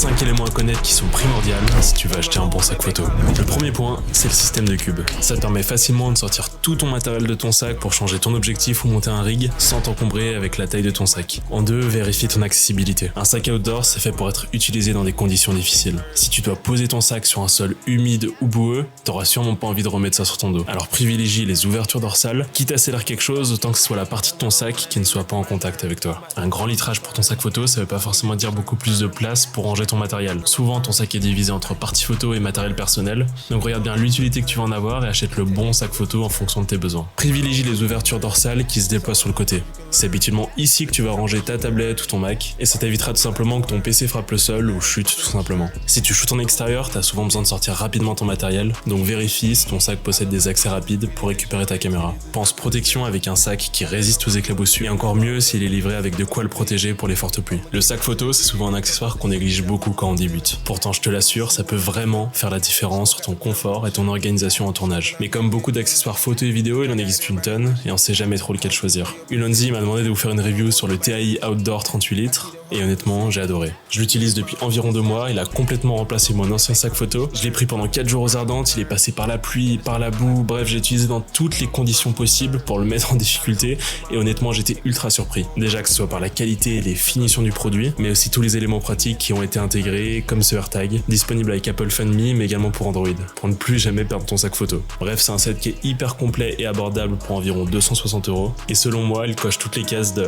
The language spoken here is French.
5 éléments à connaître qui sont primordiaux si tu veux acheter un bon sac photo. Le premier point, c'est le système de cubes. Ça te permet facilement de sortir tout ton matériel de ton sac pour changer ton objectif ou monter un rig sans t'encombrer avec la taille de ton sac. En deux, vérifie ton accessibilité. Un sac outdoor, c'est fait pour être utilisé dans des conditions difficiles. Si tu dois poser ton sac sur un sol humide ou boueux, t'auras sûrement pas envie de remettre ça sur ton dos. Alors privilégie les ouvertures dorsales, quitte à sceller quelque chose, autant que ce soit la partie de ton sac qui ne soit pas en contact avec toi. Un grand litrage pour ton sac photo, ça veut pas forcément dire beaucoup plus de place pour ranger ton matériel. Souvent, ton sac est divisé entre partie photo et matériel personnel, donc regarde bien l'utilité que tu vas en avoir et achète le bon sac photo en fonction de tes besoins. Privilégie les ouvertures dorsales qui se déploient sur le côté. C'est habituellement ici que tu vas ranger ta tablette ou ton Mac, et ça t'évitera tout simplement que ton PC frappe le sol ou chute tout simplement. Si tu shootes en extérieur, t'as souvent besoin de sortir rapidement ton matériel, donc vérifie si ton sac possède des accès rapides pour récupérer ta caméra. Pense protection avec un sac qui résiste aux éclaboussures, et encore mieux s'il est livré avec de quoi le protéger pour les fortes pluies. Le sac photo, c'est souvent un accessoire qu'on néglige beaucoup quand on débute. Pourtant, je te l'assure, ça peut vraiment faire la différence sur ton confort et ton organisation en tournage. Mais comme beaucoup d'accessoires photo et vidéo, il en existe une tonne, et on sait jamais trop lequel choisir. Ulonzi m'a demandé de vous faire une review sur le TAI Outdoor 38 litres, et honnêtement, j'ai adoré. Je l'utilise depuis environ 2 mois, il a complètement remplacé mon ancien sac photo. Je l'ai pris pendant 4 jours aux Ardentes, il est passé par la pluie, par la boue, bref, j'ai utilisé dans toutes les conditions possibles pour le mettre en difficulté, et honnêtement, j'étais ultra surpris. Déjà que ce soit par la qualité et les finitions du produit, mais aussi tous les éléments pratiques qui ont été intégrés, comme ce AirTag, disponible avec Apple Fan Me, mais également pour Android, pour ne plus jamais perdre ton sac photo. Bref, c'est un set qui est hyper complet et abordable pour environ 260 €, et selon moi, il coche toutes les cases de